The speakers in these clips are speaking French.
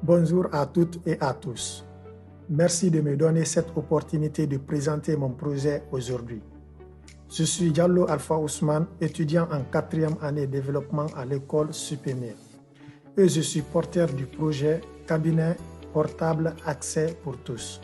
Bonjour à toutes et à tous. Merci de me donner cette opportunité de présenter mon projet aujourd'hui. Je suis Diallo Alpha Ousmane, étudiant en 4e année développement à l'école supérieure. Et je suis porteur du projet Cabinet portable accès pour tous.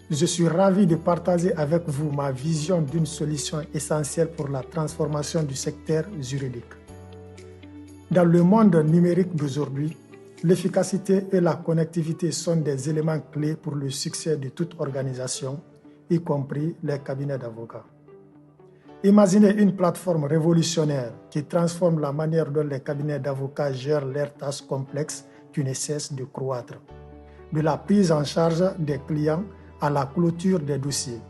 Je suis ravi de partager avec vous ma vision d'une solution essentielle pour la transformation du secteur juridique. Dans le monde numérique d'aujourd'hui, l'efficacité et la connectivité sont des éléments clés pour le succès de toute organisation, y compris les cabinets d'avocats. Imaginez une plateforme révolutionnaire qui transforme la manière dont les cabinets d'avocats gèrent leurs tâches complexes qui ne cessent de croître, de la prise en charge des clients à la clôture des dossiers.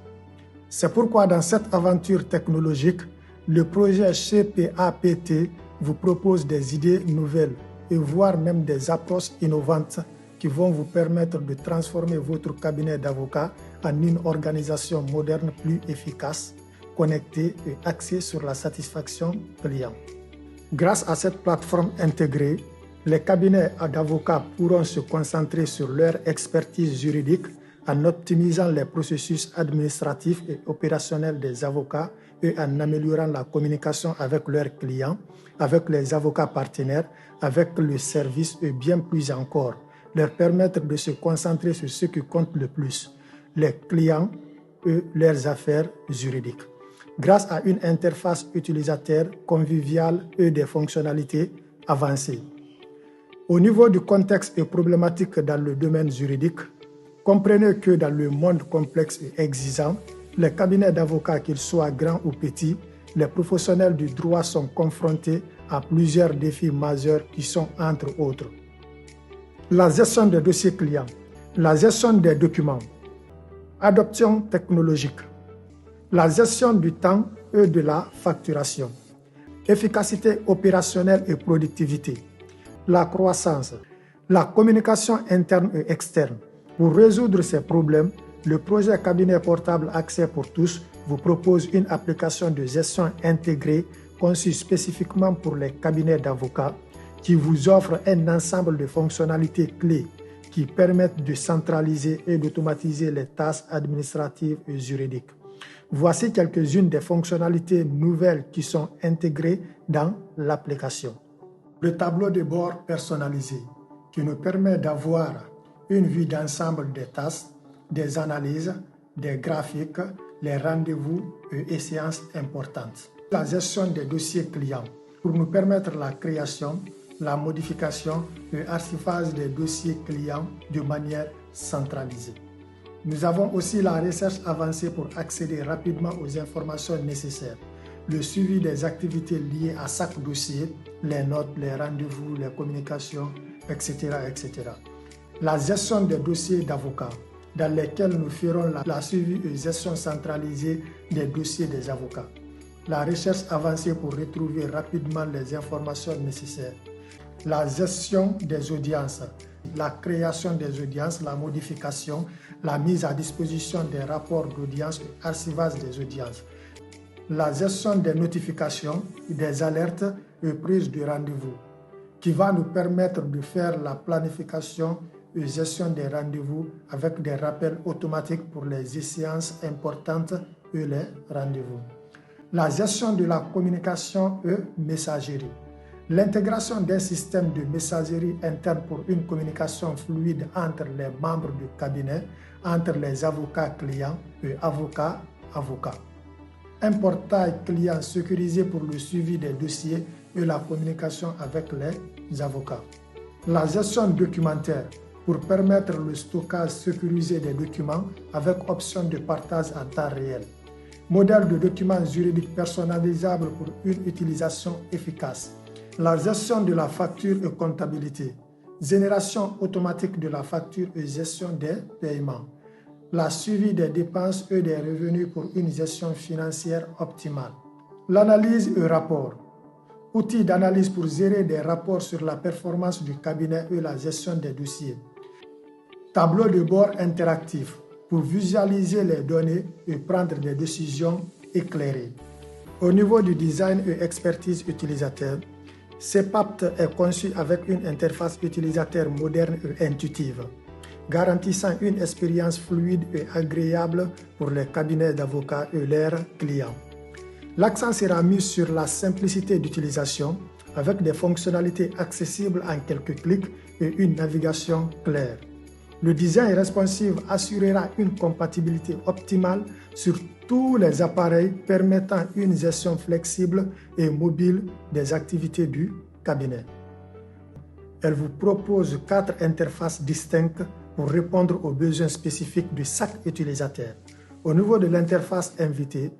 C'est pourquoi dans cette aventure technologique, le projet CPAPT vous propose des idées nouvelles et voire même des approches innovantes qui vont vous permettre de transformer votre cabinet d'avocats en une organisation moderne plus efficace, connectée et axée sur la satisfaction client. Grâce à cette plateforme intégrée, les cabinets d'avocats pourront se concentrer sur leur expertise juridique en optimisant les processus administratifs et opérationnels des avocats et en améliorant la communication avec leurs clients, avec les avocats partenaires, avec le service et bien plus encore, leur permettre de se concentrer sur ce qui compte le plus, les clients et leurs affaires juridiques. Grâce à une interface utilisateur conviviale et des fonctionnalités avancées. Au niveau du contexte et problématiques dans le domaine juridique, comprenez que dans le monde complexe et exigeant, les cabinets d'avocats, qu'ils soient grands ou petits, les professionnels du droit sont confrontés à plusieurs défis majeurs qui sont entre autres la gestion des dossiers clients, la gestion des documents, adoption technologique, la gestion du temps et de la facturation, efficacité opérationnelle et productivité, la croissance, la communication interne et externe. Pour résoudre ces problèmes, le projet Cabinet portable accès pour tous vous propose une application de gestion intégrée conçue spécifiquement pour les cabinets d'avocats qui vous offre un ensemble de fonctionnalités clés qui permettent de centraliser et d'automatiser les tâches administratives et juridiques. Voici quelques-unes des fonctionnalités nouvelles qui sont intégrées dans l'application. Le tableau de bord personnalisé qui nous permet d'avoir une vue d'ensemble des tâches, des analyses, des graphiques, les rendez-vous et échéances importantes. La gestion des dossiers clients pour nous permettre la création, la modification et archivage des dossiers clients de manière centralisée. Nous avons aussi la recherche avancée pour accéder rapidement aux informations nécessaires, le suivi des activités liées à chaque dossier, les notes, les rendez-vous, les communications, etc., etc. La gestion des dossiers d'avocats, dans lesquels nous ferons la suivi et gestion centralisée des dossiers des avocats. La recherche avancée pour retrouver rapidement les informations nécessaires. La gestion des audiences, la création des audiences, la modification, la mise à disposition des rapports d'audience et archivage des audiences. La gestion des notifications, des alertes et prise de rendez-vous, qui va nous permettre de faire la planification et gestion des rendez-vous avec des rappels automatiques pour les échéances importantes et les rendez-vous. La gestion de la communication et messagerie. L'intégration d'un système de messagerie interne pour une communication fluide entre les membres du cabinet, entre les avocats clients et avocats-avocats. Un portail client sécurisé pour le suivi des dossiers et la communication avec les avocats. La gestion documentaire pour permettre le stockage sécurisé des documents avec option de partage en temps réel. Modèle de documents juridiques personnalisables pour une utilisation efficace. La gestion de la facture et comptabilité. Génération automatique de la facture et gestion des paiements. La suivi des dépenses et des revenus pour une gestion financière optimale. L'analyse et rapport. Outil d'analyse pour gérer des rapports sur la performance du cabinet et la gestion des dossiers. Tableau de bord interactif pour visualiser les données et prendre des décisions éclairées. Au niveau du design et expertise utilisateur, CPAPT est conçu avec une interface utilisateur moderne et intuitive, garantissant une expérience fluide et agréable pour les cabinets d'avocats et leurs clients. L'accent sera mis sur la simplicité d'utilisation avec des fonctionnalités accessibles en quelques clics et une navigation claire. Le design responsive assurera une compatibilité optimale sur tous les appareils permettant une gestion flexible et mobile des activités du cabinet. Elle vous propose 4 interfaces distinctes pour répondre aux besoins spécifiques de chaque utilisateur. Au niveau de l'interface invitée,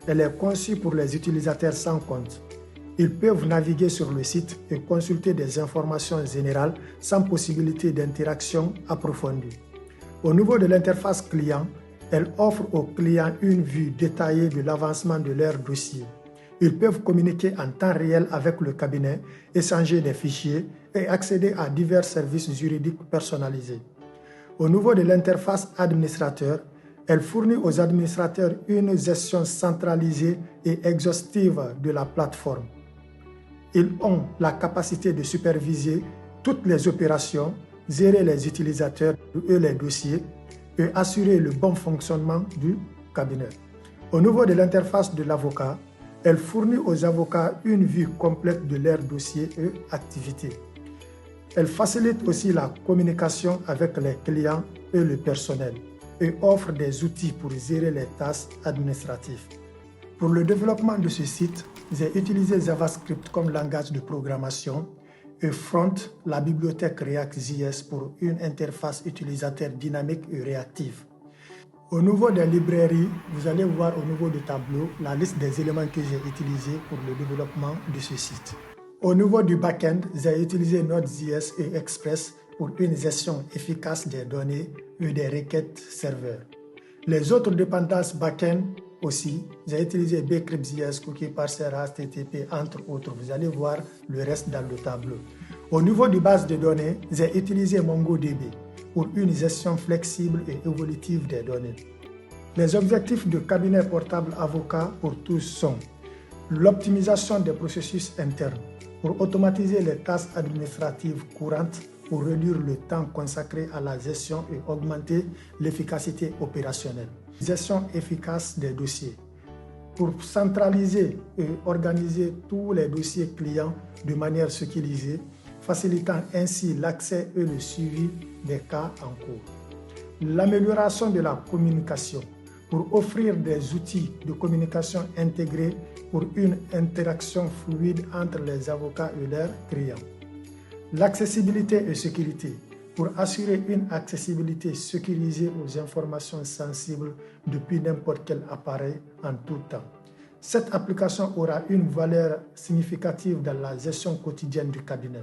elle est conçue pour les utilisateurs sans compte. Ils peuvent naviguer sur le site et consulter des informations générales sans possibilité d'interaction approfondie. Au niveau de l'interface client, elle offre aux clients une vue détaillée de l'avancement de leur dossier. Ils peuvent communiquer en temps réel avec le cabinet, échanger des fichiers et accéder à divers services juridiques personnalisés. Au niveau de l'interface administrateur, elle fournit aux administrateurs une gestion centralisée et exhaustive de la plateforme. Ils ont la capacité de superviser toutes les opérations, gérer les utilisateurs et les dossiers et assurer le bon fonctionnement du cabinet. Au niveau de l'interface de l'avocat, elle fournit aux avocats une vue complète de leurs dossiers et activités. Elle facilite aussi la communication avec les clients et le personnel et offre des outils pour gérer les tâches administratives. Pour le développement de ce site, j'ai utilisé JavaScript comme langage de programmation et Front, la bibliothèque React.js pour une interface utilisateur dynamique et réactive. Au niveau des librairies, vous allez voir au niveau du tableau la liste des éléments que j'ai utilisés pour le développement de ce site. Au niveau du back-end, j'ai utilisé Node.js et Express pour une gestion efficace des données et des requêtes serveurs. Les autres dépendances back-end aussi, j'ai utilisé Bcrypt.js, Cookie Parser, HTTP, entre autres. Vous allez voir le reste dans le tableau. Au niveau de base de données, j'ai utilisé MongoDB pour une gestion flexible et évolutive des données. Les objectifs de cabinet portable avocat pour tous sont l'optimisation des processus internes pour automatiser les tâches administratives courantes pour réduire le temps consacré à la gestion et augmenter l'efficacité opérationnelle. Gestion efficace des dossiers pour centraliser et organiser tous les dossiers clients de manière sécurisée, facilitant ainsi l'accès et le suivi des cas en cours. L'amélioration de la communication pour offrir des outils de communication intégrés pour une interaction fluide entre les avocats et leurs clients. L'accessibilité et sécurité pour assurer une accessibilité sécurisée aux informations sensibles depuis n'importe quel appareil en tout temps. Cette application aura une valeur significative dans la gestion quotidienne du cabinet.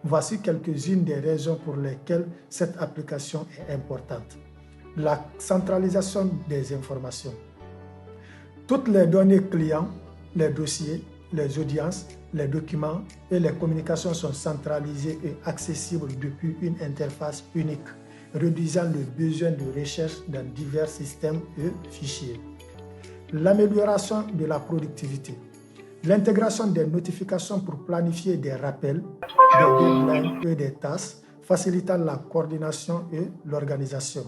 Voici quelques-unes des raisons pour lesquelles cette application est importante. La centralisation des informations. Toutes les données clients, les dossiers, les audiences, les documents et les communications sont centralisées et accessibles depuis une interface unique, réduisant le besoin de recherche dans divers systèmes et fichiers. L'amélioration de la productivité. L'intégration des notifications pour planifier des rappels, des deadlines et des tâches, facilitant la coordination et l'organisation.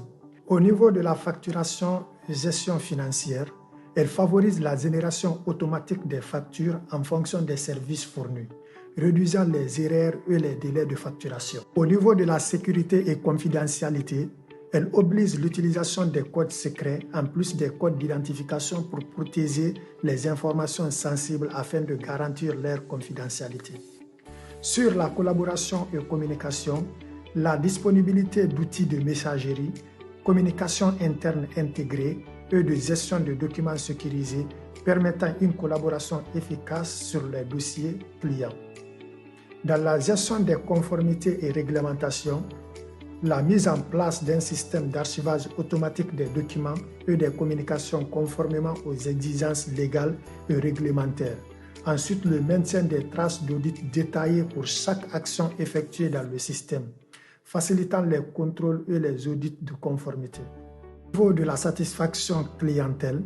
Au niveau de la facturation et gestion financière, elle favorise la génération automatique des factures en fonction des services fournis, réduisant les erreurs et les délais de facturation. Au niveau de la sécurité et confidentialité, elle oblige l'utilisation des codes secrets en plus des codes d'identification pour protéger les informations sensibles afin de garantir leur confidentialité. Sur la collaboration et communication, la disponibilité d'outils de messagerie, communication interne intégrée et de gestion de documents sécurisés permettant une collaboration efficace sur les dossiers clients. Dans la gestion des conformités et réglementations, la mise en place d'un système d'archivage automatique des documents et des communications conformément aux exigences légales et réglementaires. Ensuite, le maintien des traces d'audit détaillées pour chaque action effectuée dans le système, facilitant les contrôles et les audits de conformité. Au niveau de la satisfaction clientèle,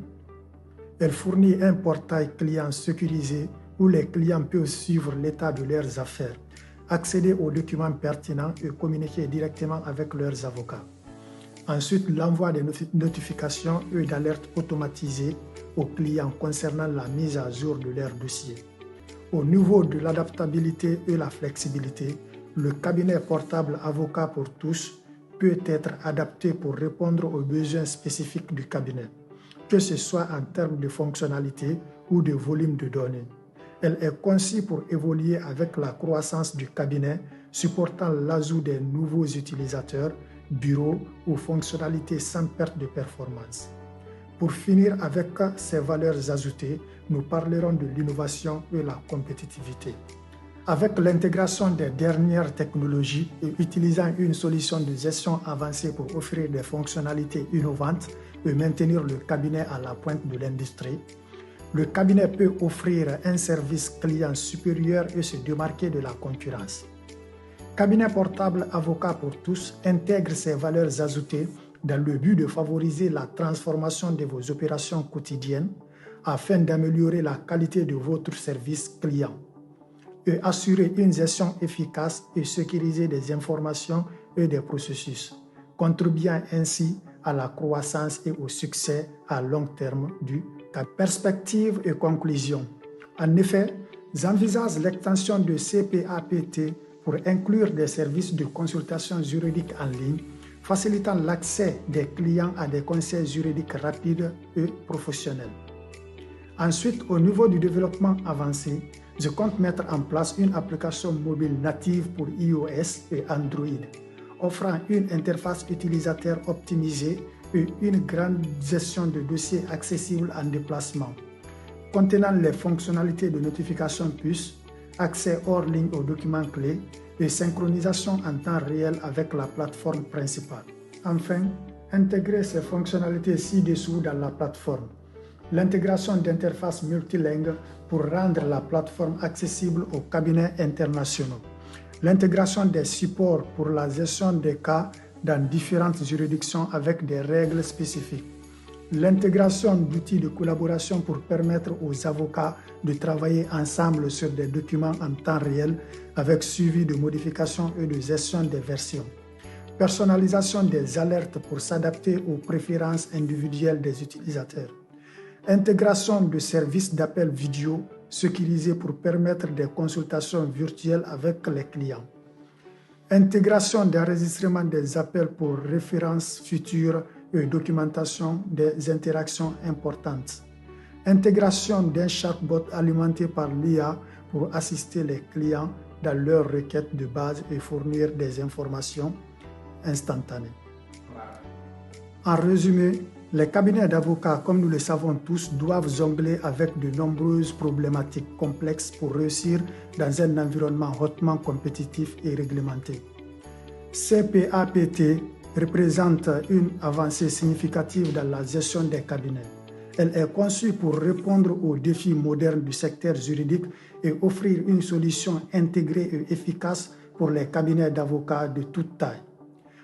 elle fournit un portail client sécurisé où les clients peuvent suivre l'état de leurs affaires, accéder aux documents pertinents et communiquer directement avec leurs avocats. Ensuite, l'envoi des notifications et d'alertes automatisées aux clients concernant la mise à jour de leur dossier. Au niveau de l'adaptabilité et la flexibilité, le cabinet portable Avocat pour tous peut être adapté pour répondre aux besoins spécifiques du cabinet, que ce soit en termes de fonctionnalité ou de volume de données. Elle est conçue pour évoluer avec la croissance du cabinet, supportant l'ajout des nouveaux utilisateurs, bureaux ou fonctionnalités sans perte de performance. Pour finir avec ces valeurs ajoutées, nous parlerons de l'innovation et la compétitivité. Avec l'intégration des dernières technologies et utilisant une solution de gestion avancée pour offrir des fonctionnalités innovantes et maintenir le cabinet à la pointe de l'industrie, le cabinet peut offrir un service client supérieur et se démarquer de la concurrence. Cabinet portable Avocat pour tous intègre ces valeurs ajoutées dans le but de favoriser la transformation de vos opérations quotidiennes afin d'améliorer la qualité de votre service client et assurer une gestion efficace et sécurisée des informations et des processus, contribuant ainsi à la croissance et au succès à long terme du cabinet. Perspective et conclusion. En effet, j'envisage l'extension de CPAPT pour inclure des services de consultation juridique en ligne, facilitant l'accès des clients à des conseils juridiques rapides et professionnels. Ensuite, au niveau du développement avancé, je compte mettre en place une application mobile native pour iOS et Android, offrant une interface utilisateur optimisée et une grande gestion de dossiers accessible en déplacement, contenant les fonctionnalités de notification puce, accès hors ligne aux documents clés et synchronisation en temps réel avec la plateforme principale. Enfin, intégrer ces fonctionnalités ci-dessous dans la plateforme. L'intégration d'interfaces multilingues pour rendre la plateforme accessible aux cabinets internationaux. L'intégration des supports pour la gestion des cas dans différentes juridictions avec des règles spécifiques. L'intégration d'outils de collaboration pour permettre aux avocats de travailler ensemble sur des documents en temps réel avec suivi de modifications et de gestion des versions. Personnalisation des alertes pour s'adapter aux préférences individuelles des utilisateurs. Intégration de services d'appel vidéo sécurisés pour permettre des consultations virtuelles avec les clients. Intégration d'enregistrement des appels pour références futures et documentation des interactions importantes. Intégration d'un chatbot alimenté par l'IA pour assister les clients dans leurs requêtes de base et fournir des informations instantanées. En résumé, les cabinets d'avocats, comme nous le savons tous, doivent jongler avec de nombreuses problématiques complexes pour réussir dans un environnement hautement compétitif et réglementé. CPAPT représente une avancée significative dans la gestion des cabinets. Elle est conçue pour répondre aux défis modernes du secteur juridique et offrir une solution intégrée et efficace pour les cabinets d'avocats de toute taille.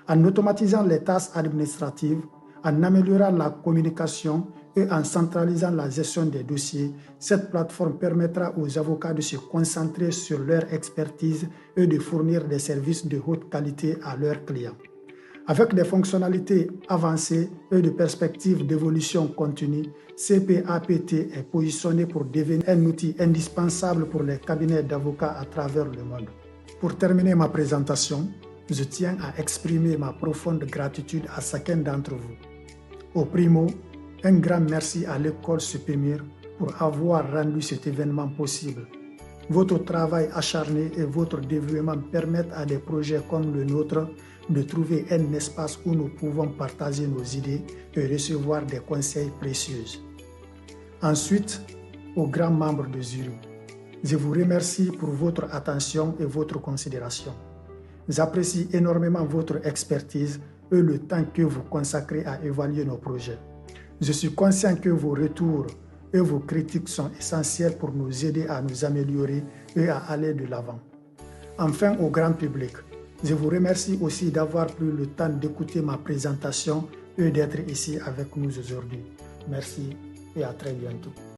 En automatisant les tâches administratives, en améliorant la communication et en centralisant la gestion des dossiers, cette plateforme permettra aux avocats de se concentrer sur leur expertise et de fournir des services de haute qualité à leurs clients. Avec des fonctionnalités avancées et des perspectives d'évolution continue, CPAPT est positionné pour devenir un outil indispensable pour les cabinets d'avocats à travers le monde. Pour terminer ma présentation, je tiens à exprimer ma profonde gratitude à chacun d'entre vous. Au primo, un grand merci à l'École Supémir pour avoir rendu cet événement possible. Votre travail acharné et votre dévouement permettent à des projets comme le nôtre de trouver un espace où nous pouvons partager nos idées et recevoir des conseils précieux. Ensuite, aux grands membres de jury, je vous remercie pour votre attention et votre considération. J'apprécie énormément votre expertise et le temps que vous consacrez à évaluer nos projets. Je suis conscient que vos retours et vos critiques sont essentiels pour nous aider à nous améliorer et à aller de l'avant. Enfin, au grand public, je vous remercie aussi d'avoir pris le temps d'écouter ma présentation et d'être ici avec nous aujourd'hui. Merci et à très bientôt.